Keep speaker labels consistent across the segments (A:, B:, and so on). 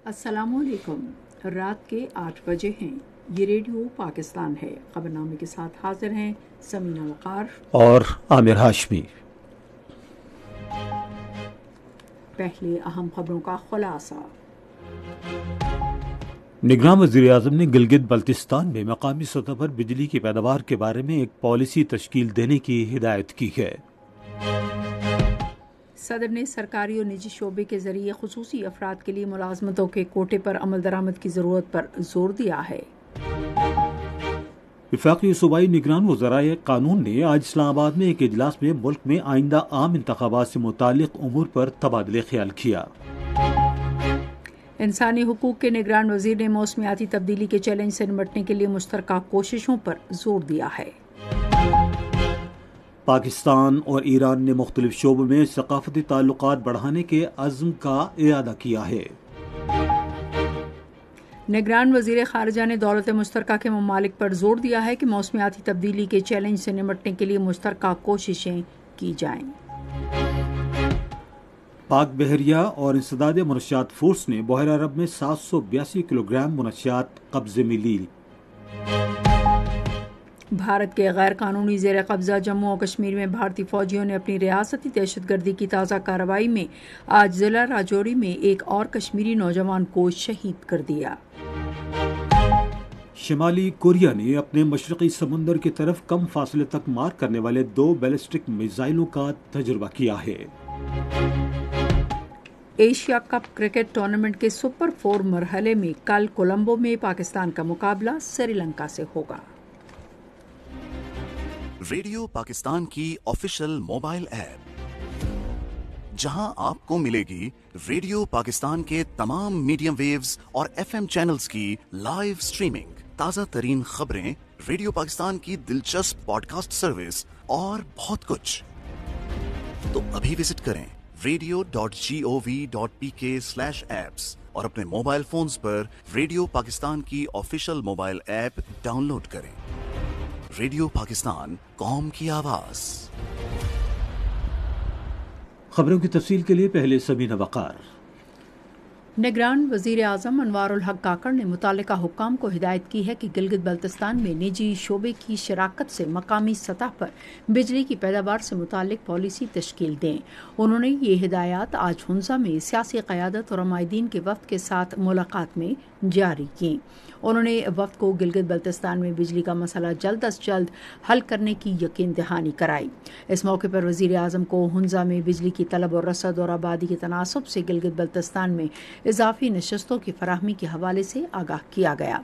A: السلام علیکم۔ رات کے 8 بجے ہیں۔ یہ ریڈیو پاکستان ہے۔ خبرنامے کے ساتھ حاضر ہیں سمینہ وقار
B: اور عامر ہاشمی۔
A: پہلے اہم خبروں کا خلاصہ۔
B: نگراں وزیر اعظم نے گلگت بلتستان میں مقامی سطح پر بجلی کی پیداوار کے بارے میں ایک پالیسی تشکیل دینے کی ہدایت کی ہے۔
A: صدر نے سرکاری اور نجی شعبے کے ذریعے خصوصی افراد کے لیے ملازمتوں کے کوٹے پر عمل درآمد کی ضرورت پر زور دیا ہے۔
B: وفاقی صوبائی نگران وزرائے قانون نے آج اسلام آباد میں ایک اجلاس میں ملک میں آئندہ عام انتخابات سے متعلق امور پر تبادلہ خیال کیا۔
A: انسانی حقوق کے نگران وزیر نے موسمیاتی تبدیلی کے چیلنج سے نمٹنے کے لیے مشترکہ کوششوں پر زور دیا ہے۔
B: پاکستان اور ایران نے مختلف شعبوں میں ثقافتی تعلقات بڑھانے کے عزم کا اعادہ کیا ہے۔
A: نگران وزیر خارجہ نے دولت مشترکہ کے ممالک پر زور دیا ہے کہ موسمیاتی تبدیلی کے چیلنج سے نمٹنے کے لیے مشترکہ کوششیں کی جائیں۔
B: پاک بحریہ اور انسداد منشیات فورس نے بحیرہ عرب میں 782 کلو گرام منشیات قبضے میں لی۔ بھارت
A: کے غیر قانونی زیر قبضہ جموں و کشمیر میں بھارتی فوجیوں نے اپنی ریاستی دہشت گردی کی تازہ کارروائی میں آج ضلع راجوری میں ایک اور کشمیری نوجوان کو شہید کر دیا۔
B: شمالی کوریا نے اپنے مشرقی سمندر کی طرف کم فاصلے تک مار کرنے والے 2 بیلسٹک میزائلوں کا تجربہ کیا ہے۔
A: ایشیا کپ کرکٹ ٹورنامنٹ کے سپر 4 مرحلے میں کل کولمبو میں پاکستان کا مقابلہ سری لنکا سے ہوگا۔
C: ریڈیو پاکستان کی آفیشیل موبائل ایپ، جہاں آپ کو ملے گی ریڈیو پاکستان کے تمام میڈیم ویوز اور FM چینلز کی لائیو سٹریمنگ، تازہ ترین خبریں، ریڈیو پاکستان کی دلچسپ پوڈ کاسٹ سروس اور بہت کچھ۔ تو ابھی وزٹ کریں radio.gov.pk/apps اور اپنے موبائل فونز پر ریڈیو پاکستان کی official mobile app download کریں۔ ریڈیو پاکستان، قوم کی آواز۔
B: خبروں کی تفصیل کے لیے پہلے سمینہ وقار۔
A: نگران وزیر اعظم انوار الحق کاکڑ نے متعلقہ حکام کو ہدایت کی ہے کہ گلگت بلتستان میں نجی شعبے کی شراکت سے مقامی سطح پر بجلی کی پیداوار سے متعلق پالیسی تشکیل دیں۔ انہوں نے یہ ہدایات آج ہنزا میں سیاسی قیادت اور عمائدین کے وفد کے ساتھ ملاقات میں جاری کی۔ انہوں نے وفد کو گلگت بلتستان میں بجلی کا مسئلہ جلد از جلد حل کرنے کی یقین دہانی کرائی۔ اس موقع پر وزیر اعظم کو ہنزا میں بجلی کی طلب اور رسد اور آبادی کے تناسب سے گلگت بلتستان میں اضافی نشستوں کی فراہمی کے حوالے سے آگاہ کیا گیا۔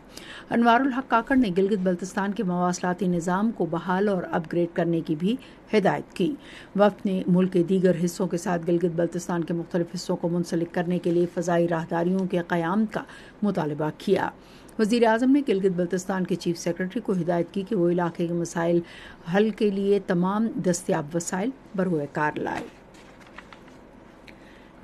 A: انوار الحق کاکڑ نے گلگت بلتستان کے مواصلاتی نظام کو بحال اور اپ گریڈ کرنے کی بھی ہدایت کی۔ وفد نے ملک کے دیگر حصوں کے ساتھ گلگت بلتستان کے مختلف حصوں کو منسلک کرنے کے لیے فضائی راہداریوں کے قیام کا مطالبہ کیا۔ وزیر اعظم نے گلگت بلتستان کے چیف سیکرٹری کو ہدایت کی کہ وہ علاقے کے مسائل حل کے لیے تمام دستیاب وسائل بروئے کار لائے۔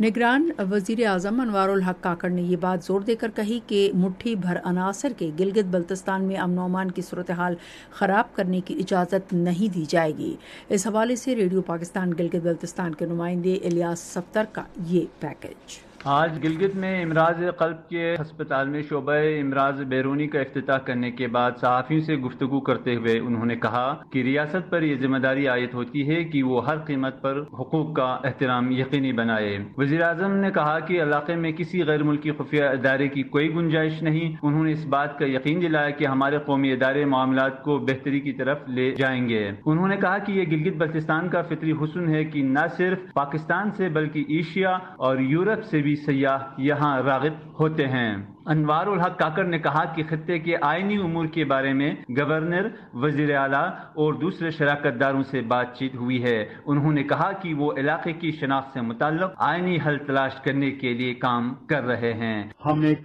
A: نگران وزیر اعظم انوار الحق کاکڑ نے یہ بات زور دے کر کہی کہ مٹھی بھر عناصر کے گلگت بلتستان میں امن و امان کی صورتحال خراب کرنے کی اجازت نہیں دی جائے گی۔ اس حوالے سے ریڈیو پاکستان گلگت بلتستان کے نمائندے الیاس صفدر کا یہ پیکج۔
D: آج گلگت میں امراض قلب کے ہسپتال میں شعبہ امراض بیرونی کا افتتاح کرنے کے بعد صحافیوں سے گفتگو کرتے ہوئے انہوں نے کہا کہ ریاست پر یہ ذمہ داری عائد ہوتی ہے کہ وہ ہر قیمت پر حقوق کا احترام یقینی بنائے۔ وزیر اعظم نے کہا کہ علاقے میں کسی غیر ملکی خفیہ ادارے کی کوئی گنجائش نہیں۔ انہوں نے اس بات کا یقین دلایا کہ ہمارے قومی ادارے معاملات کو بہتری کی طرف لے جائیں گے۔ انہوں نے کہا کہ یہ گلگت بلتستان کا فطری حسن ہے کہ نہ صرف پاکستان سے بلکہ ایشیا اور یورپ سے بھی سیاح یہاں راغب ہوتے ہیں۔ انوار الحق کاکڑ نے کہا کہ خطے کے آئینی امور کے بارے میں گورنر، وزیر اعلیٰ اور دوسرے شراکت داروں سے بات چیت ہوئی ہے۔ انہوں نے کہا کہ وہ علاقے کی شناخت سے متعلق آئینی حل تلاش کرنے کے لیے کام کر رہے ہیں۔
E: ہم ایک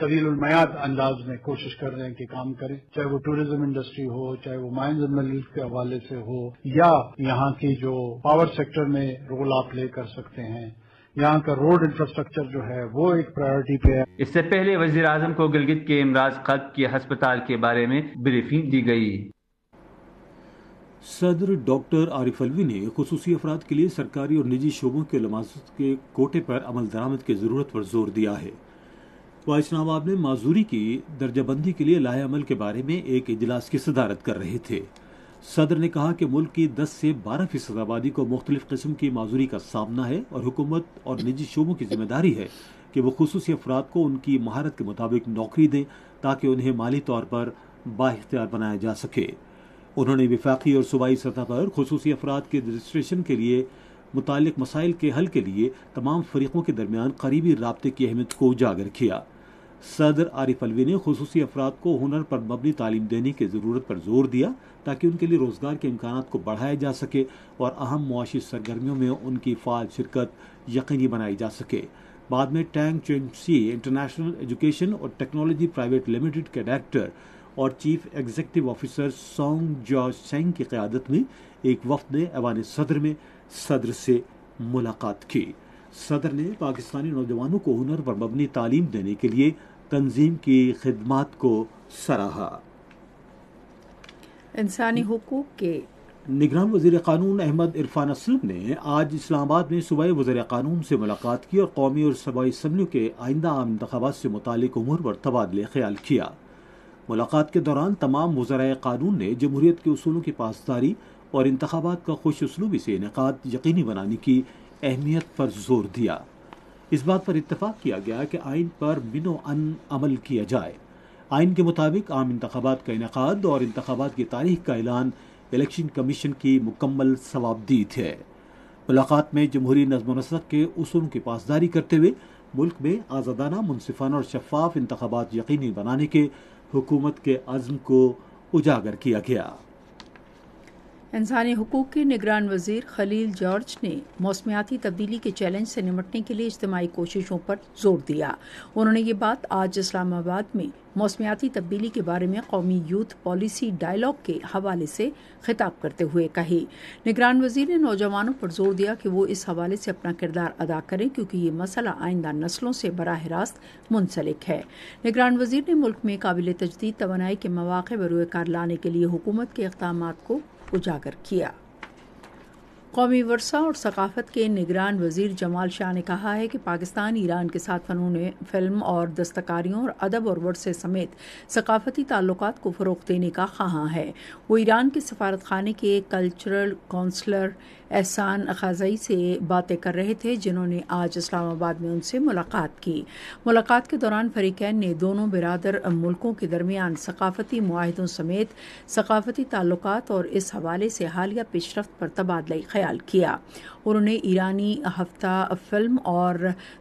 E: طویل المیعاد انداز میں کوشش کر رہے ہیں کہ کام کریں، چاہے وہ ٹورزم انڈسٹری ہو، چاہے وہ مائنز اینڈ مینرلز کے حوالے سے ہو، یا یہاں کی جو پاور سیکٹر میں رول آپ پلے کر سکتے ہیں۔ یہاں کا روڈ انفراسٹرکچر جو ہے وہ ایک پرائیورٹی پہ ہے۔
D: اس سے پہلے وزیر اعظم کو گلگت کے امراض قلب کے ہسپتال کے بارے میں بریفنگ دی گئی۔
B: صدر ڈاکٹر عارف الوی نے خصوصی افراد کے لیے سرکاری اور نجی شعبوں کے ملازمت کے کوٹے پر عمل درآمد کی ضرورت پر زور دیا ہے۔ وہ اسلام آباد میں معذوری کی درجہ بندی کے لیے لائحہ عمل کے بارے میں ایک اجلاس کی صدارت کر رہے تھے۔ صدر نے کہا کہ ملک کی 10 سے 12% آبادی کو مختلف قسم کی معذوری کا سامنا ہے اور حکومت اور نجی شعبوں کی ذمہ داری ہے کہ وہ خصوصی افراد کو ان کی مہارت کے مطابق نوکری دیں تاکہ انہیں مالی طور پر بااختیار بنایا جا سکے۔ انہوں نے وفاقی اور صوبائی سطح پر خصوصی افراد کے رجسٹریشن کے لیے متعلق مسائل کے حل کے لیے تمام فریقوں کے درمیان قریبی رابطے کی اہمیت کو اجاگر کیا۔ صدر عارف الوی نے خصوصی افراد کو ہنر پر مبنی تعلیم دینے کی ضرورت پر زور دیا تاکہ ان کے لیے روزگار کے امکانات کو بڑھایا جا سکے اور اہم معاشی سرگرمیوں میں ان کی فعال شرکت یقینی بنائی جا سکے۔ بعد میں ٹینگ چین سی انٹرنیشنل ایجوکیشن اور ٹیکنالوجی پرائیویٹ لمیٹڈ کے ڈائریکٹر اور چیف ایگزیکٹو آفیسر سونگ جارج سینگ کی قیادت میں ایک وفد نے ایوان صدر میں صدر سے ملاقات کی۔ صدر نے پاکستانی نوجوانوں کو ہنر پر مبنی تعلیم دینے کے لیے تنظیم کی خدمات کو سراہا۔
A: انسانی حقوق کے
B: نگران وزیر قانون احمد عرفان اسلم نے آج اسلام آباد میں صوبائی وزیر قانون سے ملاقات کی اور قومی اور صوبائی اسمبلیوں کے آئندہ عام انتخابات سے متعلق امور پر تبادلہ خیال کیا۔ ملاقات کے دوران تمام وزرائے قانون نے جمہوریت کے اصولوں کی پاسداری اور انتخابات کا خوش اسلوبی سے انعقاد یقینی بنانے کی اہمیت پر زور دیا۔ اس بات پر اتفاق کیا گیا کہ آئین پر من و ان عمل کیا جائے۔ آئین کے مطابق عام انتخابات کا انعقاد اور انتخابات کی تاریخ کا اعلان الیکشن کمیشن کی مکمل ثوابدید ہے۔ ملاقات میں جمہوری نظم و نسق کے اصولوں کی پاسداری کرتے ہوئے ملک میں آزادانہ، منصفانہ اور شفاف انتخابات یقینی بنانے کے حکومت کے عزم کو اجاگر کیا گیا۔
A: انسانی حقوق کے نگران وزیر خلیل جارج نے موسمیاتی تبدیلی کے چیلنج سے نمٹنے کے لیے اجتماعی کوششوں پر زور دیا۔ انہوں نے یہ بات آج اسلام آباد میں موسمیاتی تبدیلی کے بارے میں قومی یوتھ پالیسی ڈائیلاگ کے حوالے سے خطاب کرتے ہوئے کہی۔ نگران وزیر نے نوجوانوں پر زور دیا کہ وہ اس حوالے سے اپنا کردار ادا کریں کیونکہ یہ مسئلہ آئندہ نسلوں سے براہ راست منسلک ہے۔ نگران وزیر نے ملک میں قابل تجدید توانائی کے مواقع بروئے کار لانے کے لیے حکومت کے اقدامات کو اجاگر کیا۔ قومی ورثہ اور ثقافت کے نگران وزیر جمال شاہ نے کہا ہے کہ پاکستان ایران کے ساتھ فنون فلم اور دستکاریوں اور ادب اور ورثے سمیت ثقافتی تعلقات کو فروغ دینے کا خواہاں ہے۔ وہ ایران کے سفارت خانے کے کلچرل کونسلر احسان خازئی سے باتیں کر رہے تھے، جنہوں نے آج اسلام آباد میں ان سے ملاقات کی۔ ملاقات کے دوران فریقین نے دونوں برادر ملکوں کے درمیان ثقافتی معاہدوں سمیت ثقافتی تعلقات اور اس حوالے سے حالیہ پیش رفت پر تبادلہ خیال کیا۔ انہوں نے ایرانی ہفتہ فلم اور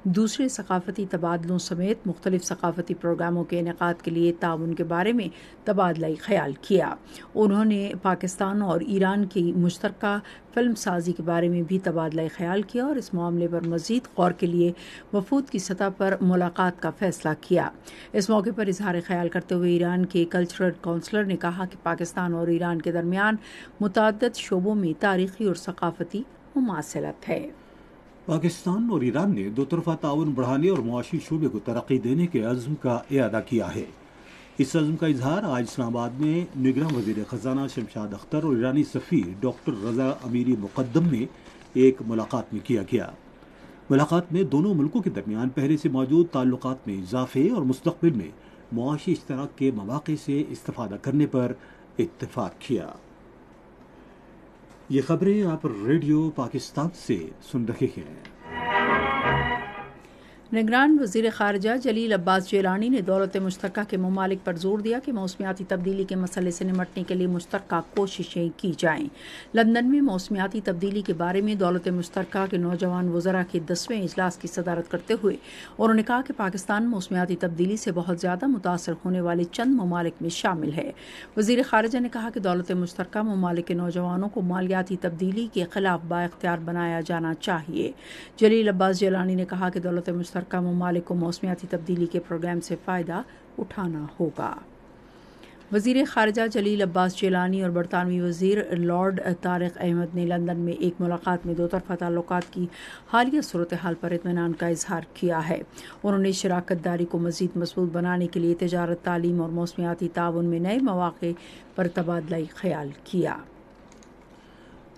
A: دوسرے ثقافتی تبادلوں سمیت مختلف ثقافتی پروگراموں کے انعقاد کے لیے تعاون کے بارے میں تبادلہ خیال کیا۔ انہوں نے پاکستان اور ایران کی مشترکہ فلم سازی کے بارے میں بھی تبادلہ خیال کیا اور اس معاملے پر مزید غور کے لیے وفود کی سطح پر ملاقات کا فیصلہ کیا۔ اس موقع پر اظہار خیال کرتے ہوئے ایران کے کلچرل کونسلر نے کہا کہ پاکستان اور ایران کے درمیان متعدد شعبوں میں تاریخی اور ثقافتی مماثلت ہے۔
B: پاکستان اور ایران نے دو طرفہ تعاون بڑھانے اور معاشی شعبے کو ترقی دینے کے عزم کا اعادہ کیا ہے۔ اس عزم کا اظہار آج اسلام آباد میں نگراں وزیر خزانہ شمشاد اختر اور ایرانی سفیر ڈاکٹر رضا امیری مقدم میں ایک ملاقات میں کیا گیا۔ ملاقات میں دونوں ملکوں کے درمیان پہلے سے موجود تعلقات میں اضافے اور مستقبل میں معاشی اشتراک کے مواقع سے استفادہ کرنے پر اتفاق کیا۔ یہ خبریں آپ ریڈیو پاکستان سے سن رہے ہیں۔
A: نگران وزیر خارجہ جلیل عباس جیلانی نے دولت مشترکہ کے ممالک پر زور دیا کہ موسمیاتی تبدیلی کے مسئلے سے نمٹنے کے لیے مشترکہ کوششیں کی جائیں۔ لندن میں موسمیاتی تبدیلی کے بارے میں دولت مشترکہ کے نوجوان وزراء کے 10ویں اجلاس کی صدارت کرتے ہوئے انہوں نے کہا کہ پاکستان موسمیاتی تبدیلی سے بہت زیادہ متاثر ہونے والے چند ممالک میں شامل ہے۔ وزیر خارجہ نے کہا کہ دولت مشترکہ ممالک کے نوجوانوں کو مالیاتی تبدیلی کے خلاف بااختیار بنایا جانا چاہیے۔ جلیل عباس جیلانی نے کہا کہ دولت مشترکہ ممالک کو موسمیاتی تبدیلی کے پروگرام سے فائدہ اٹھانا ہوگا۔ وزیر خارجہ جلیل عباس جیلانی اور برطانوی وزیر لارڈ طارق احمد نے لندن میں ایک ملاقات میں دو طرفہ تعلقات کی حالیہ صورتحال پر اطمینان کا اظہار کیا ہے۔ انہوں نے شراکت داری کو مزید مضبوط بنانے کے لیے تجارت، تعلیم اور موسمیاتی تعاون میں نئے مواقع پر تبادلہ خیال کیا۔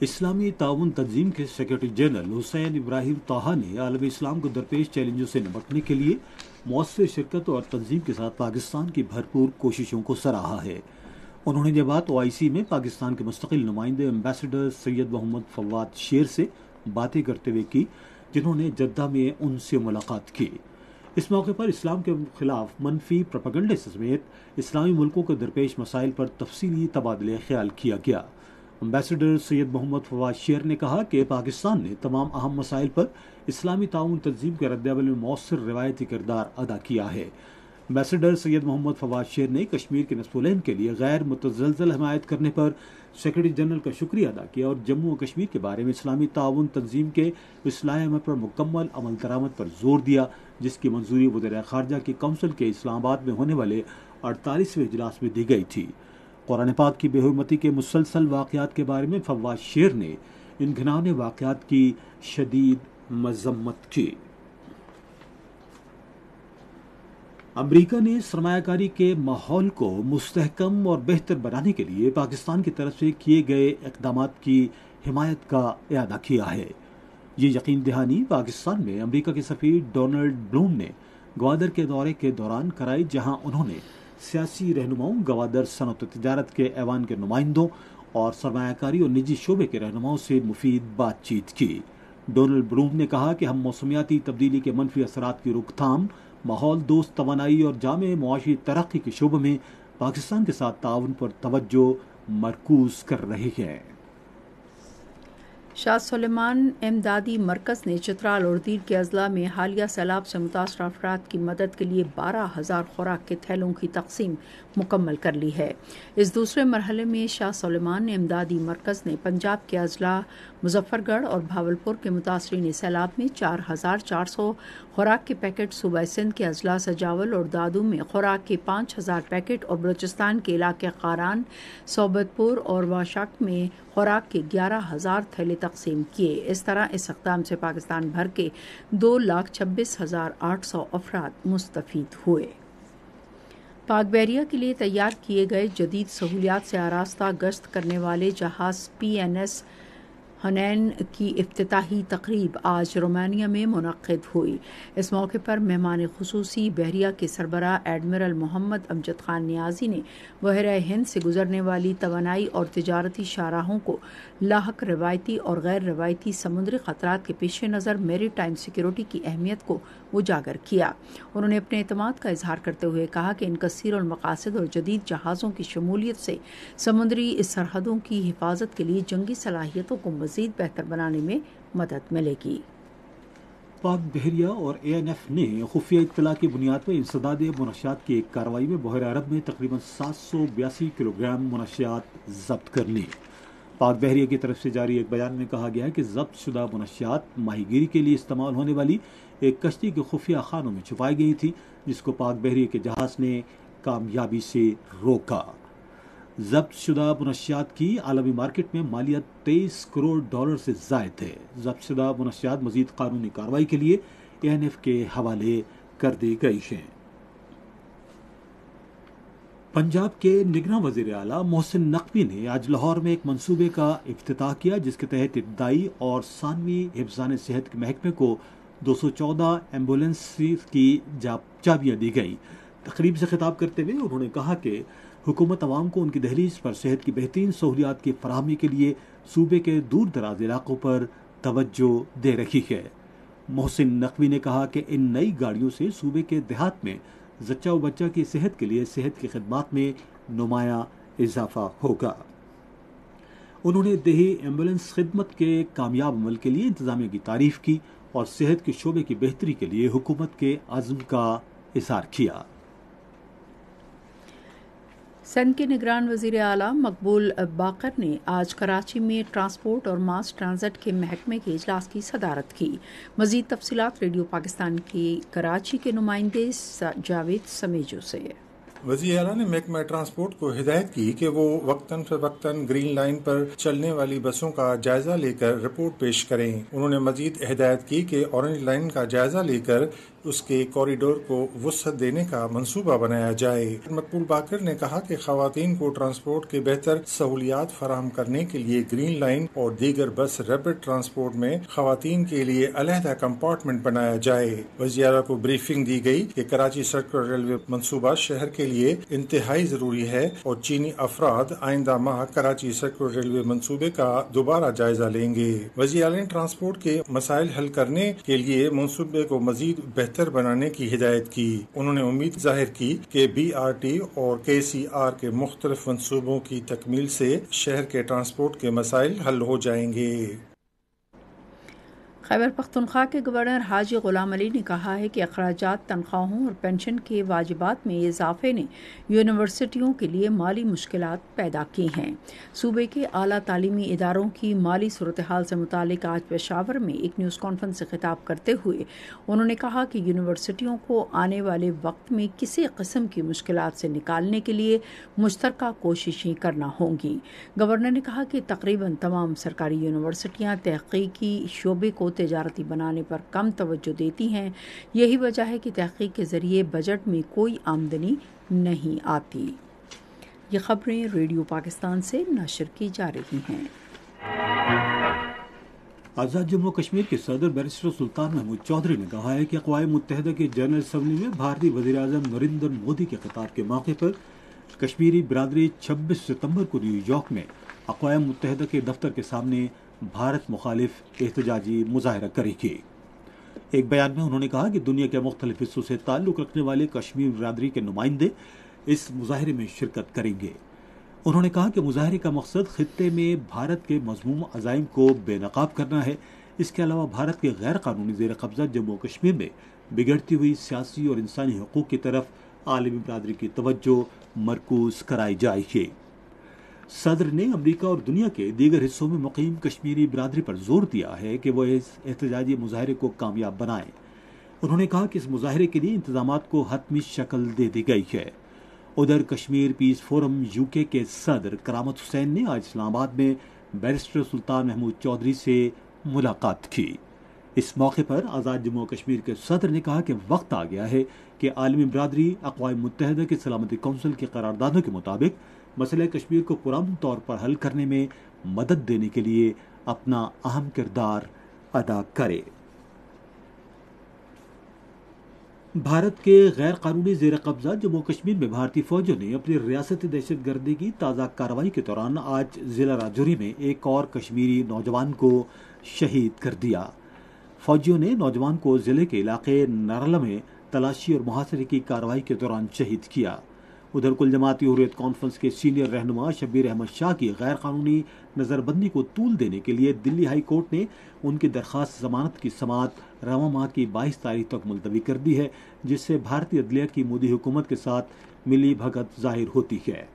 B: اسلامی تعاون تنظیم کے سیکرٹری جنرل حسین ابراہیم طاہا نے عالم اسلام کو درپیش چیلنجوں سے نمٹنے کے لیے مؤثر شرکت اور تنظیم کے ساتھ پاکستان کی بھرپور کوششوں کو سراہا ہے۔ انہوں نے یہ بات OIC میں پاکستان کے مستقل نمائندے ایمبیسڈر سید محمد فواد شیر سے باتیں کرتے ہوئے کی، جنہوں نے جدہ میں ان سے ملاقات کی۔ اس موقع پر اسلام کے خلاف منفی پروپیگنڈے سمیت اسلامی ملکوں کے درپیش مسائل پر تفصیلی تبادلہ خیال کیا گیا۔ ایمبیسڈر سید محمد فواد شیر نے کہا کہ پاکستان نے تمام اہم مسائل پر اسلامی تعاون تنظیم کے ردعمل میں مؤثر روایتی کردار ادا کیا ہے۔ ایمبیسڈر سید محمد فواد شیر نے کشمیر کے نصف العین کے لیے غیر متزلزل حمایت کرنے پر سیکرٹری جنرل کا شکریہ ادا کیا اور جموں و کشمیر کے بارے میں اسلامی تعاون تنظیم کے اصلاح عمل پر مکمل عمل درآمد پر زور دیا، جس کی منظوری وزیر خارجہ کی کونسل کے اسلام آباد میں ہونے والے 48ویں اجلاس میں دی گئی تھی۔ قرآن پاک کی بے حرمتی کے مسلسل واقعات کے بارے میں فواد شیر نے ان گھناؤنے واقعات کی شدید مذمت کی۔ امریکہ نے سرمایہ کاری کے ماحول کو مستحکم اور بہتر بنانے کے لیے پاکستان کی طرف سے کیے گئے اقدامات کی حمایت کا اعادہ کیا ہے۔ یہ یقین دہانی پاکستان میں امریکہ کے سفیر ڈونلڈ بلوم نے گوادر کے دورے کے دوران کرائی، جہاں انہوں نے سیاسی رہنماؤں، گوادر صنعت و تجارت کے ایوان کے نمائندوں اور سرمایہ کاری اور نجی شعبے کے رہنماؤں سے مفید بات چیت کی۔ ڈونلڈ بلوم نے کہا کہ ہم موسمیاتی تبدیلی کے منفی اثرات کی روک تھام، ماحول دوست توانائی اور جامع معاشی ترقی کے شعبوں میں پاکستان کے ساتھ تعاون پر توجہ مرکوز کر رہے ہیں۔
A: شاہ سلیمان امدادی مرکز نے چترال اور دیر کے اضلاع میں حالیہ سیلاب سے متاثرہ افراد کی مدد کے لیے 12,000 خوراک کے تھیلوں کی تقسیم مکمل کر لی ہے۔ اس دوسرے مرحلے میں شاہ سلیمان امدادی مرکز نے پنجاب کے اضلاع مظفر گڑھ اور بھاولپور کے متاثرین سیلاب میں 4,400 خوراک کے پیکٹ، صوبہ سندھ کے اضلاع سجاول اور دادو میں خوراک کے 5,000 پیکٹ اور بلوچستان کے علاقے قاران، صوبت پور اور واشاک میں خوراک کے 11,000 تھیلے تقسیم کیے۔ اس طرح اس اقدام سے پاکستان بھر کے 2,26,800 افراد مستفید ہوئے۔ پاک بحریہ کے لیے تیار کیے گئے جدید سہولیات سے آراستہ گشت کرنے والے جہاز PNS حنین کی افتتاحی تقریب آج رومانیہ میں منعقد ہوئی۔ اس موقع پر مہمان خصوصی بحریہ کے سربراہ ایڈمرل محمد امجد خان نیازی نے بحیرہ ہند سے گزرنے والی توانائی اور تجارتی شاہراہوں کو لاحق روایتی اور غیر روایتی سمندری خطرات کے پیش نظر میری ٹائم سیکیورٹی کی اہمیت کو اجاگر کیا۔ انہوں نے اپنے اعتماد کا اظہار کرتے ہوئے کہا کہ ان کثیر المقاصد اور جدید جہازوں کی شمولیت سے سمندری سرحدوں کی حفاظت کے لیے جنگی صلاحیتوں کو مزید بہتر بنانے میں مدد ملے گی۔
B: پاک بحریہ اور ANF نے خفیہ اطلاع کی بنیاد پر انسداد منشیات کی ایک کارروائی میں بحیرہ عرب میں تقریباً 782 کلو گرام منشیات ضبط کر لی۔ پاک بحریہ کی طرف سے جاری ایک بیان میں کہا گیا ہے کہ ضبط شدہ منشیات ماہی گیری کے لیے استعمال ہونے والی ایک کشتی کے خفیہ خانوں میں چھپائی گئی تھی، جس کو پاک بحریہ کے جہاز نے کامیابی سے روکا۔ ضبط شدہ منشیات کی عالمی مارکیٹ میں مالیت $23 کروڑ سے زائد ہے۔ ضبط شدہ منشیات مزید قانونی کارروائی کے لیے ANF کے حوالے کر دی گئی ہیں۔ پنجاب کے نگراں وزیر اعلیٰ محسن نقوی نے آج لاہور میں ایک منصوبے کا افتتاح کیا، جس کے تحت ابتدائی اور ثانوی حفظان صحت کے محکمے کو 214 ایمبولینس کی چابیاں دی گئی۔ تقریب سے خطاب کرتے ہوئے انہوں نے کہا کہ حکومت عوام کو ان کی دہلیز پر صحت کی بہترین سہولیات کی فراہمی کے لیے صوبے کے دور دراز علاقوں پر توجہ دے رہی ہے۔ محسن نقوی نے کہا کہ ان نئی گاڑیوں سے صوبے کے دیہات میں زچہ و بچہ کی صحت کے لیے صحت کی خدمات میں نمایاں اضافہ ہوگا۔ انہوں نے دیہی ایمبولینس خدمت کے کامیاب عمل کے لیے انتظامیہ کی تعریف کی اور صحت کے شعبے کی بہتری کے لیے حکومت کے عزم کا اظہار کیا۔
A: سندھ کے نگران وزیر اعلیٰ مقبول باقر نے آج کراچی میں ٹرانسپورٹ اور ماس ٹرانزٹ کے محکمے کے اجلاس کی صدارت کی۔ مزید تفصیلات ریڈیو پاکستان کی کراچی کے نمائندے جاوید سمیجو سے۔
F: وزیر اعلیٰ نے محکمہ ٹرانسپورٹ کو ہدایت کی کہ وہ وقتاً فوقتاً گرین لائن پر چلنے والی بسوں کا جائزہ لے کر رپورٹ پیش کریں۔ انہوں نے مزید ہدایت کی کہ اورنج لائن کا جائزہ لے کر اس کے کوریڈور کو وسعت دینے کا منصوبہ بنایا جائے۔ مقبول باقر نے کہا کہ خواتین کو ٹرانسپورٹ کے بہتر سہولیات فراہم کرنے کے لیے گرین لائن اور دیگر بس ریپڈ ٹرانسپورٹ میں خواتین کے لیے علیحدہ کمپارٹمنٹ بنایا جائے۔ وزیر اعلیٰ کو بریفنگ دی گئی کہ کراچی سرکل ریلوے منصوبہ شہر کے لیے انتہائی ضروری ہے اور چینی افراد آئندہ ماہ کراچی سرکل ریلوے منصوبے کا دوبارہ جائزہ لیں گے۔ وزیر اعلیٰ نے ٹرانسپورٹ کے مسائل حل کرنے کے لیے منصوبے کو مزید بہتر بنانے کی ہدایت کی۔ انہوں نے امید ظاہر کی کہ بی آر ٹی اور کے سی آر کے مختلف منصوبوں کی تکمیل سے شہر کے ٹرانسپورٹ کے مسائل حل ہو جائیں گے۔
A: خیبر پختونخوا کے گورنر حاجی غلام علی نے کہا ہے کہ اخراجات، تنخواہوں اور پینشن کے واجبات میں اضافے نے یونیورسٹیوں کے لیے مالی مشکلات پیدا کی ہیں۔ صوبے کے اعلیٰ تعلیمی اداروں کی مالی صورتحال سے متعلق آج پشاور میں ایک نیوز کانفرنس سے خطاب کرتے ہوئے انہوں نے کہا کہ یونیورسٹیوں کو آنے والے وقت میں کسی قسم کی مشکلات سے نکالنے کے لیے مشترکہ کوششیں کرنا ہوں گی۔ گورنر نے کہا کہ تقریباً تمام سرکاری یونیورسٹیاں تحقیقی شعبے کو تجارتی بنانے پر کم توجہ دیتی ہیں۔ یہی وجہ ہے کہ تحقیق کے ذریعے بجٹ میں کوئی آمدنی نہیں آتی۔ یہ خبریں ریڈیو پاکستان سے نشر کی جا رہی ہیں۔
B: آزاد جموں کشمیر کے صدر بیرسٹر سلطان محمود چودھری نے کہا ہے کہ اقوام متحدہ کے جنرل اسمبلی میں بھارتی وزیر اعظم نریندر مودی کے خطاب کے موقع پر کشمیری برادری 26 ستمبر کو نیو یارک میں اقوام متحدہ کے دفتر کے سامنے بھارت مخالف احتجاجی مظاہرہ کرے گی۔ ایک بیان میں انہوں نے کہا کہ دنیا کے مختلف حصوں سے تعلق رکھنے والے کشمیر برادری کے نمائندے اس مظاہرے میں شرکت کریں گے۔ انہوں نے کہا کہ مظاہرے کا مقصد خطے میں بھارت کے مذموم عزائم کو بے نقاب کرنا ہے۔ اس کے علاوہ بھارت کے غیر قانونی زیر قبضہ جموں کشمیر میں بگڑتی ہوئی سیاسی اور انسانی حقوق کی طرف عالمی برادری کی توجہ مرکوز کرائی جائے گی۔ صدر نے امریکہ اور دنیا کے دیگر حصوں میں مقیم کشمیری برادری پر زور دیا ہے کہ وہ اس احتجاجی مظاہرے کو کامیاب بنائیں۔ انہوں نے کہا کہ اس مظاہرے کے لیے انتظامات کو حتمی شکل دے دی گئی ہے۔ ادھر کشمیر پیس فورم یو کے صدر کرامت حسین نے آج اسلام آباد میں بیرسٹر سلطان محمود چودھری سے ملاقات کی۔ اس موقع پر آزاد جموں کشمیر کے صدر نے کہا کہ وقت آ گیا ہے کہ عالمی برادری اقوام متحدہ کے سلامتی کونسل کی قراردادوں کے مطابق مسئلہ کشمیر کو پرامن طور پر حل کرنے میں مدد دینے کے لیے اپنا اہم کردار ادا کرے۔ بھارت کے غیر قانونی زیر قبضہ جموں کشمیر میں بھارتی فوجوں نے اپنی ریاستی دہشت گردی کی تازہ کارروائی کے دوران آج ضلع راجوری میں ایک اور کشمیری نوجوان کو شہید کر دیا۔ فوجیوں نے نوجوان کو ضلع کے علاقے نرلا میں تلاشی اور محاصرے کی کارروائی کے دوران شہید کیا۔ ادھر کل جماعتی حریت کانفرنس کے سینئر رہنما شبیر احمد شاہ کی غیر قانونی نظر بندی کو طول دینے کے لیے دلی ہائی کورٹ نے ان کی درخواست ضمانت کی سماعت رواں ماہ کی 22 تاریخ تک ملتوی کر دی ہے، جس سے بھارتی عدلیہ کی مودی حکومت کے ساتھ ملی بھگت ظاہر ہوتی ہے۔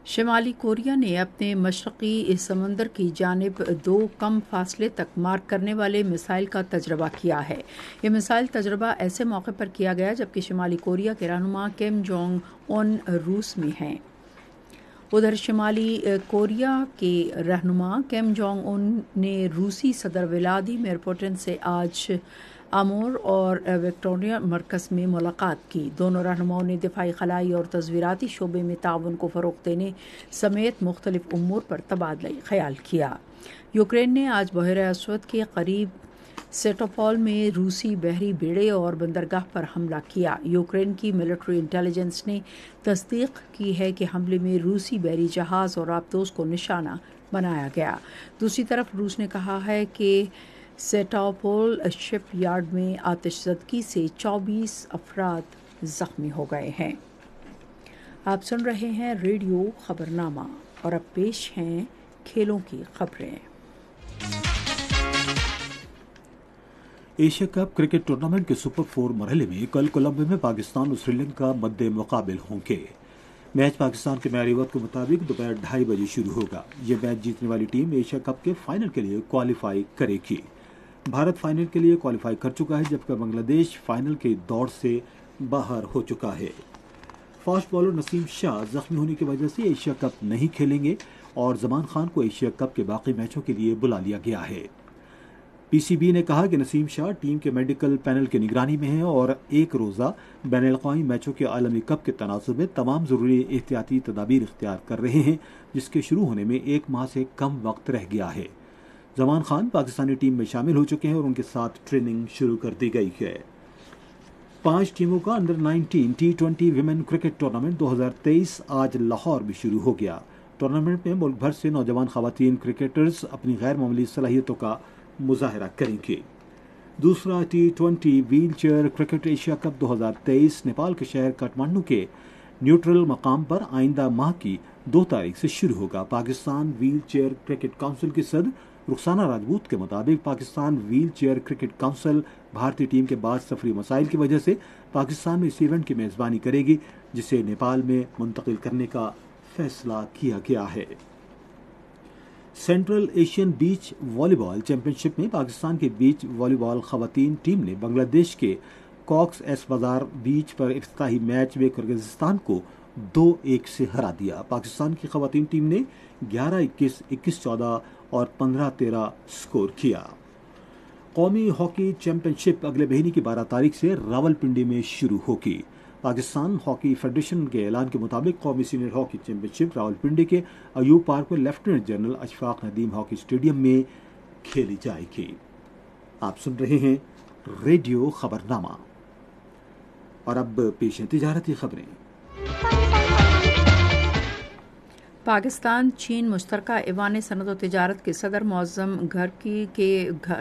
A: شمالی کوریا نے اپنے مشرقی سمندر کی جانب 2 کم فاصلے تک مار کرنے والے میزائل کا تجربہ کیا ہے۔ یہ میزائل تجربہ ایسے موقع پر کیا گیا جبکہ شمالی کوریا کے رہنما کم جونگ اون روس میں ہیں۔ ادھر شمالی کوریا کے رہنما کم جونگ اون نے روسی صدر ولادیمیر پوٹن سے آج امور اور وکٹوریا مرکز میں ملاقات کی۔ دونوں رہنماؤں نے دفاعی، خلائی اور تصویراتی شعبے میں تعاون کو فروغ دینے سمیت مختلف امور پر تبادلہ خیال کیا۔ یوکرین نے آج بحیرہ اسود کے قریب سیٹوپول میں روسی بحری بیڑے اور بندرگاہ پر حملہ کیا۔ یوکرین کی ملٹری انٹیلیجنس نے تصدیق کی ہے کہ حملے میں روسی بحری جہاز اور آبدوز کو نشانہ بنایا گیا۔ دوسری طرف روس نے کہا ہے کہ سیٹاپول شپ یارڈ میں آتش زدگی سے 24 افراد زخمی ہو گئے ہیں۔ آپ سن رہے ہیں ریڈیو خبرنامہ اور اب پیش ہیں کھیلوں کی خبریں۔
B: ایشیا کپ کرکٹ ٹورنامنٹ کے سپر 4 مرحلے میں کل کولمبو میں پاکستان اور سری لنکا مد مقابل ہوں گے۔ میچ پاکستان کے معیاری وقت کے مطابق دوپہر 2:30 بجے شروع ہوگا۔ یہ میچ جیتنے والی ٹیم ایشیا کپ کے فائنل کے لیے کوالیفائی کرے گی۔ بھارت فائنل کے لیے کوالیفائی کر چکا ہے جبکہ بنگلہ دیش فائنل کے دوڑ سے باہر ہو چکا ہے۔ فاسٹ بالر نسیم شاہ زخمی ہونے کی وجہ سے ایشیا کپ نہیں کھیلیں گے اور زمان خان کو ایشیا کپ کے باقی میچوں کے لیے بلا لیا گیا ہے۔ پی سی بی نے کہا کہ نسیم شاہ ٹیم کے میڈیکل پینل کی نگرانی میں ہیں اور ایک روزہ بین الاقوامی میچوں کے عالمی کپ کے تناسب میں تمام ضروری احتیاطی تدابیر اختیار کر رہے ہیں، جس کے شروع ہونے میں 1 ماہ سے کم وقت رہ گیا ہے۔ زمان خان پاکستانی ٹیم میں شامل ہو چکے ہیں اور ان کے ساتھ ٹریننگ شروع کر دی گئی ہے۔ 5 ٹیموں کا under 19 T20 women cricket tournament 2023 آج لاہور میں شروع ہو گیا۔ ٹورنامنٹ میں ملک بھر سے نوجوان خواتین کرکٹرز اپنی غیر معمولی صلاحیتوں کا مظاہرہ کریں گے۔ دوسرا T20 wheel chair cricket Asia cup 2023 Nepal کے شہر کاٹمانڈو کے نیوٹرل مقام پر آئندہ ماہ کی 2 تاریخ سے شروع ہوگا۔ Pakistan wheel chair cricket council کی صدر رخسانہ راجپوت کے مطابق Pakistan wheel chair cricket council بھارتی ٹیم کے بعض سفری مسائل کی وجہ سے پاکستان میں اس ایونٹ کی میزبانی کرے گی، جسے نیپال میں منتقل کرنے کا فیصلہ کیا گیا ہے۔ سینٹرل ایشین بیچ والی بال چیمپئن شپ میں پاکستان کی بیچ والی بال خواتین ٹیم نے بنگلہ دیش کے کاکس ایس بازار بیچ پر افتتاحی میچ میں کرغزستان کو 2-1 سے ہرا دیا۔ پاکستان کی خواتین ٹیم نے 11-21، 21-14 اور 15-13 سکور کیا۔ قومی ہاکی چیمپئن شپ اگلے مہینے کی 12 تاریخ سے راولپنڈی میں شروع ہوگی۔ پاکستان ہاکی فیڈریشن کے اعلان کے مطابق قومی سینئر ہاکی چیمپئن شپ راولپنڈی کے ایوب پارک میں lieutenant general Ashfaq Nadeem hockey stadium میں کھیلی جائے گی۔ آپ سن رہے ہیں ریڈیو خبرنامہ، اور اب پیش ہیں تجارتی خبریں۔
A: پاکستان چین مشترکہ ایوان صنعت و تجارت کے صدر معظم گھرکی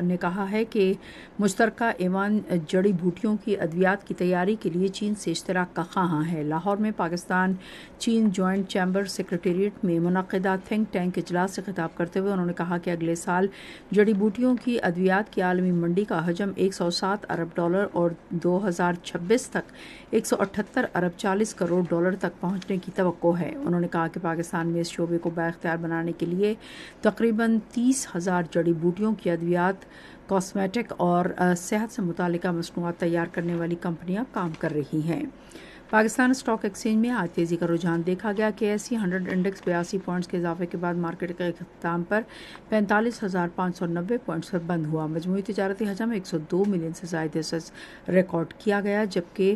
A: نے کہا ہے کہ مشترکہ ایوان جڑی بوٹیوں کی ادویات کی تیاری کے لیے چین سے اشتراک کا خواہاں ہے۔ لاہور میں پاکستان چین جوائنٹ چیمبر سیکریٹریٹ میں منعقدہ تھنک ٹینک اجلاس سے خطاب کرتے ہوئے انہوں نے کہا کہ اگلے سال جڑی بوٹیوں کی ادویات کی عالمی منڈی کا حجم $107 ارب اور 2026 تک $178 ارب 40 کروڑ تک پہنچنے کی توقع ہے۔ انہوں نے کہا کہ پاکستان میں اس شعبے کو بااختیار بنانے کے لیے تقریباً 30,000 جڑی بوٹیوں کی ادویات، کاسمیٹک اور صحت سے متعلقہ مصنوعات تیار کرنے والی کمپنیاں کام کر رہی ہیں۔ پاکستان اسٹاک ایکسچینج میں آج تیزی کا رجحان دیکھا گیا کہ ایسی 100 انڈیکس 82 پوائنٹس کے اضافے کے بعد مارکیٹ کے اختتام پر 45,590 پوائنٹس پر بند ہوا۔ مجموعی تجارتی حجم 102 ملین سے زائد حصص ریکارڈ کیا گیا، جبکہ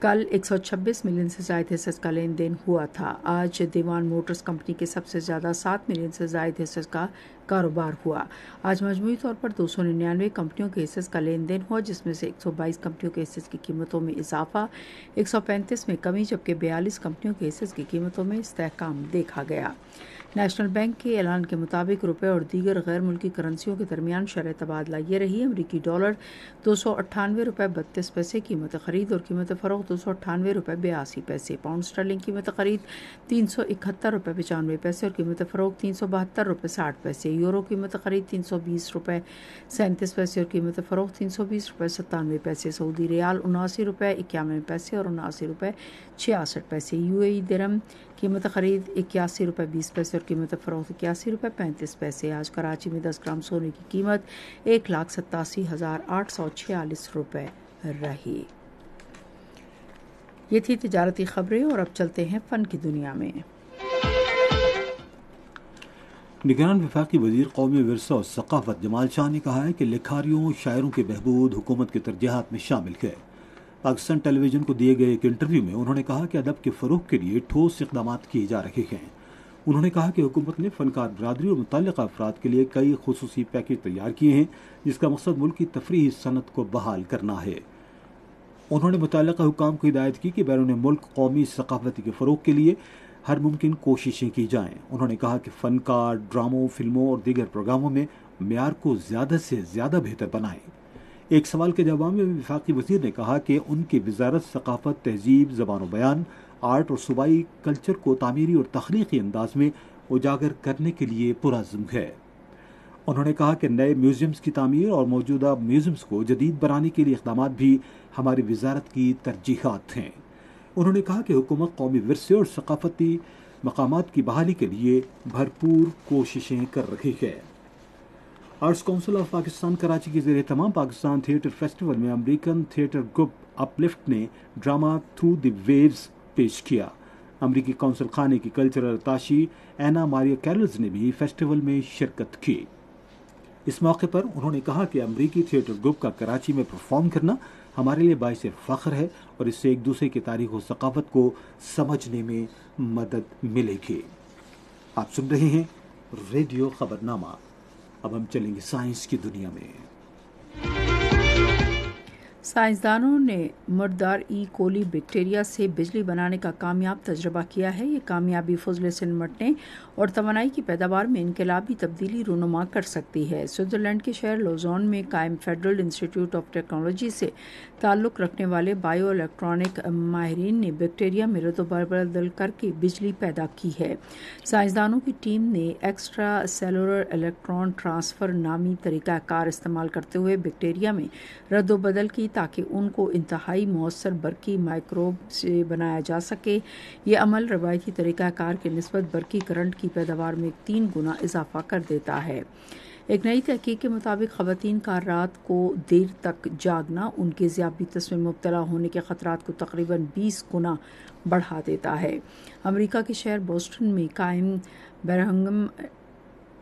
A: کل 126 ملین سے زائد حصص کا لین دین ہوا تھا۔ آج دیوان موٹرز کمپنی کے سب سے زیادہ 7 ملین سے زائد حصص کا کاروبار ہوا۔ آج مجموعی طور پر 299 کمپنیوں کے حصص کا لین دین ہوا، جس میں سے 122 کمپنیوں کے حصص کی قیمتوں میں اضافہ، 135 میں کمی، جبکہ 42 کمپنیوں کے حصص کی قیمتوں میں استحکام دیکھا گیا۔ نیشنل بینک کے اعلان کے مطابق روپے اور دیگر غیر ملکی کرنسیوں کے درمیان شرح تبادلہ یہ رہی: امریکی ڈالر $298.32 قیمت خرید اور قیمت فروخت $298.82، پاؤنڈ اسٹرلنگ قیمت خرید $371.95 اور قیمت فروخت $372.60، یورو قیمت خرید $320.37 اور قیمت فروخت $320.97، سعودی ریال $79.91 اور $79.66، UAE درہم قیمت خرید $81.20 اور قیمت فروخت $81.35۔ آج کراچی میں 10 گرام سونے کی قیمت $1,87,846 رہی۔ یہ تھی تجارتی خبریں، اور اب چلتے ہیں فن کی دنیا میں۔
B: نگران وفاقی وزیر قومی ورثہ اور ثقافت جمال شاہ نے کہا ہے کہ لکھاریوں شاعروں کے بہبود حکومت کی ترجیحات میں شامل ہے۔ پاکستان ٹیلی ویژن کو دیے گئے ایک انٹرویو میں انہوں نے کہا کہ ادب کے فروغ کے لیے ٹھوس اقدامات کیے جا رہے ہیں۔ انہوں نے کہا کہ حکومت نے فنکار برادری اور متعلقہ افراد کے لیے کئی خصوصی پیکیج تیار کیے ہیں، جس کا مقصد ملک کی تفریحی صنعت کو بحال کرنا ہے۔ انہوں نے متعلقہ حکام کو ہدایت کی کہ بیرون ملک قومی ثقافتی کے فروغ کے لیے ہر ممکن کوششیں کی جائیں۔ انہوں نے کہا کہ فنکار ڈراموں، فلموں اور دیگر پروگراموں میں معیار کو زیادہ سے زیادہ بہتر بنائیں۔ ایک سوال کے جواب میں وفاقی وزیر نے کہا کہ ان کی وزارت ثقافت، تہذیب، زبان و بیان، آرٹ اور صوبائی کلچر کو تعمیری اور تخلیقی انداز میں اجاگر کرنے کے لیے پرعزم ہے۔ انہوں نے کہا کہ نئے میوزیمز کی تعمیر اور موجودہ میوزیمز کو جدید بنانے کے لیے اقدامات بھی ہماری وزارت کی ترجیحات ہیں۔ انہوں نے کہا کہ حکومت قومی ورثے اور ثقافتی مقامات کی بحالی کے لیے بھرپور کوششیں کر رہی ہے۔ Arts council of Pakistan Karachi کے زیر اہتمام پاکستان تھیٹر فیسٹیول میں امریکن تھیٹر گروپ اپ لفٹ نے ڈرامہ تھرو دی ویوز پیش کیا۔ امریکی کونسل خانے کی کلچرل اتاشی اینا ماریا کیرلز نے بھی فیسٹیول میں شرکت کی۔ اس موقع پر انہوں نے کہا کہ امریکی تھیٹر گروپ کا کراچی میں پرفارم کرنا ہمارے لیے باعث فخر ہے اور اس سے ایک دوسرے کی تاریخ و ثقافت کو سمجھنے میں مدد ملے گی۔ آپ سن رہے ہیں ریڈیو خبرنامہ۔ اب ہم چلیں گے سائنس کی دنیا میں۔
A: سائنسدانوں نے مردار ای کولی بیکٹیریا سے بجلی بنانے کا کامیاب تجربہ کیا ہے۔ یہ کامیابی فضلے سے نمٹنے اور توانائی کی پیداوار میں انقلابی تبدیلی رونما کر سکتی ہے۔ سوئٹزرلینڈ کے شہر لوزون میں قائم فیڈرل انسٹیٹیوٹ آف ٹیکنالوجی سے تعلق رکھنے والے بائیو الیکٹرانک ماہرین نے بیکٹیریا میں رد و بدل کر کے بجلی پیدا کی ہے۔ سائنسدانوں کی ٹیم نے ایکسٹرا سیلولر الیکٹران ٹرانسفر نامی طریقہ کار استعمال کرتے ہوئے بیکٹیریا میں رد و بدل کی تاکہ ان کو انتہائی مؤثر برقی مائکروب سے بنایا جا سکے۔ یہ عمل روایتی طریقہ کار کے نسبت برقی کرنٹ کی پیداوار میں 3 گنا اضافہ کر دیتا ہے۔ ایک نئی تحقیق کے مطابق خواتین کا رات کو دیر تک جاگنا ان کے ذیابیطس میں مبتلا ہونے کے خطرات کو تقریباً 20 گنا بڑھا دیتا ہے۔ امریکہ کے شہر بوسٹن میں قائم برہنگم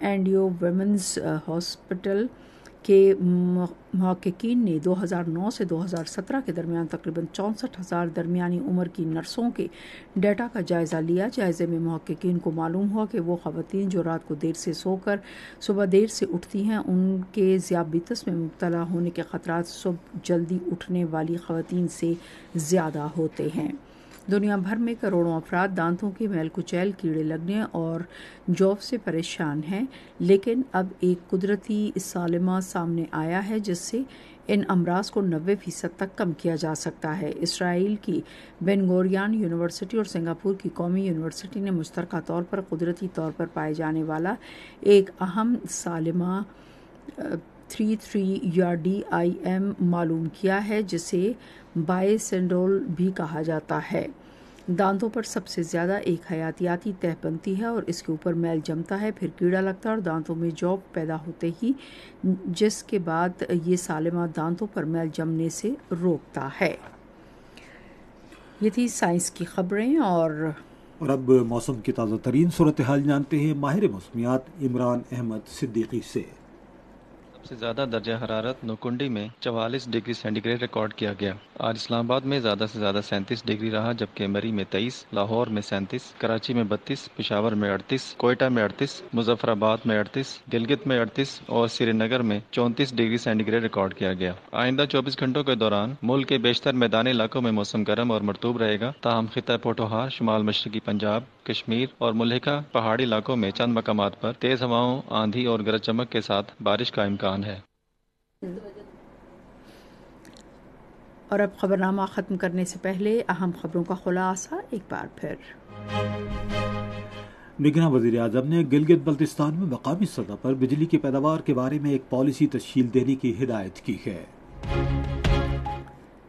A: اینڈ ویمنز ہاسپٹل کے محققین نے 2009 سے 2017 کے درمیان تقریباً 64,000 درمیانی عمر کی نرسوں کے ڈیٹا کا جائزہ لیا۔ جائزے میں محققین کو معلوم ہوا کہ وہ خواتین جو رات کو دیر سے سو کر صبح دیر سے اٹھتی ہیں ان کے ذیابیطس میں مبتلا ہونے کے خطرات صبح جلدی اٹھنے والی خواتین سے زیادہ ہوتے ہیں۔ دنیا بھر میں کروڑوں افراد دانتوں کے میل کچیل، کیڑے لگنے اور جوف سے پریشان ہیں، لیکن اب ایک قدرتی سالمہ سامنے آیا ہے جس سے ان امراض کو 90% تک کم کیا جا سکتا ہے۔ اسرائیل کی بین گورین یونیورسٹی اور سنگاپور کی قومی یونیورسٹی نے مشترکہ طور پر قدرتی طور پر پائے جانے والا ایک اہم سالمہ 33 یا DIM معلوم کیا ہے جسے بائسینڈول بھی کہا جاتا ہے۔ دانتوں پر سب سے زیادہ ایک حیاتیاتی تہ بنتی ہے اور اس کے اوپر میل جمتا ہے، پھر کیڑا لگتا ہے اور دانتوں میں جوف پیدا ہوتے ہی جس کے بعد یہ سالمہ دانتوں پر میل جمنے سے روکتا ہے۔ یہ تھی سائنس کی خبریں اور
B: اب موسم کی تازہ ترین صورتحال جانتے ہیں ماہر موسمیات عمران احمد صدیقی سے۔
G: سب سے زیادہ درجہ حرارت نوکنڈی میں 44 ڈگری سینٹی گریڈ ریکارڈ کیا گیا۔ آج اسلام آباد میں زیادہ سے زیادہ 37 ڈگری رہا، جبکہ مری میں 23، لاہور میں 37، کراچی میں 32، پشاور میں 38، کوئٹہ میں 38، مظفر آباد میں 38، گلگت میں 38 اور سری نگر میں 34 ڈگری سینٹی گریڈ ریکارڈ کیا گیا۔ آئندہ 24 گھنٹوں کے دوران ملک کے بیشتر میدانی علاقوں میں موسم گرم اور مرطوب رہے گا، تاہم خطہ پوٹوہار، شمال مشرقی پنجاب، کشمیر اور ملحقہ پہاڑی علاقوں میں چند مقامات پر تیز ہواؤں، آندھی اور گرج چمک کے ساتھ بارش کا امکان ہے۔
A: اور اب خبرنامہ ختم کرنے سے پہلے اہم خبروں کا خلاصہ ایک بار پھر۔
B: نگراں وزیر اعظم نے گلگت بلتستان میں مقامی سطح پر بجلی کی پیداوار کے بارے میں ایک پالیسی تشکیل دینے کی ہدایت کی ہے۔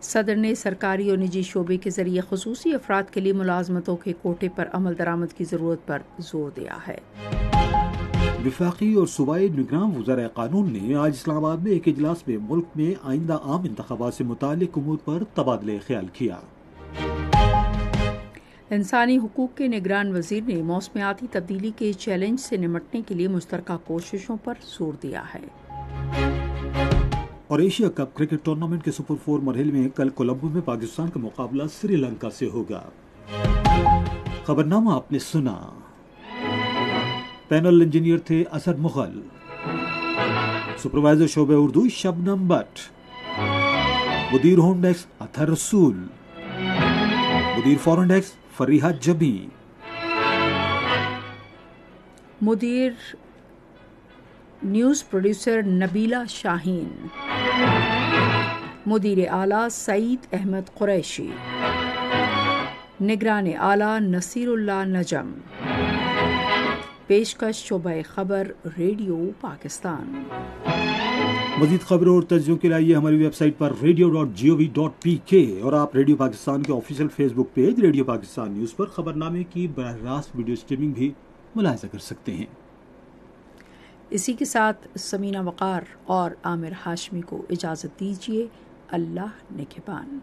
A: صدر نے سرکاری اور نجی شعبے کے ذریعے خصوصی افراد کے لیے ملازمتوں کے کوٹے پر عمل درآمد کی ضرورت پر زور دیا ہے۔
B: وفاقی اور صوبائی نگراں وزراء قانون نے آج اسلام آباد میں ایک اجلاس میں ملک میں آئندہ عام انتخابات سے متعلق امور پر تبادلہ خیال کیا۔
A: انسانی حقوق کے نگران وزیر نے موسمیاتی تبدیلی کے چیلنج سے نمٹنے کے لیے مشترکہ کوششوں پر زور دیا ہے۔
B: اور ایشیا کپ کرکٹ ٹورنامنٹ کے سپر 4 مرحلے میں کل کولمبو میں پاکستان کا مقابلہ سری لنکا سے ہوگا۔ خبرنامہ آپ نے سنا۔ پینل انجینئر تھے اسد مغل، سپروائزر شعبہ اردو شبنم بٹ، مدیر ہوم ڈیسک اطہر رسول، مدیر فورن ڈیسک فریحہ جبی،
A: مدیر نیوز پروڈیوسر نبیلہ شاہین، مدیر اعلیٰ سعید احمد قریشی، نگران اعلیٰ نصیر اللہ نجم، پیشکش شعبہ خبر ریڈیو پاکستان۔
B: مزید خبروں اور تجزیوں کے لیے ہماری ویب سائٹ پر radio.gov.pk اور آپ ریڈیو پاکستان کے آفیشیل فیس بک پیج ریڈیو پاکستان نیوز پر خبرنامے کی براہ راست ویڈیو اسٹریمنگ بھی ملاحظہ کر سکتے ہیں۔
A: اسی کے ساتھ سمینہ وقار اور عامر ہاشمی کو اجازت دیجیے۔ اللہ نگہبان۔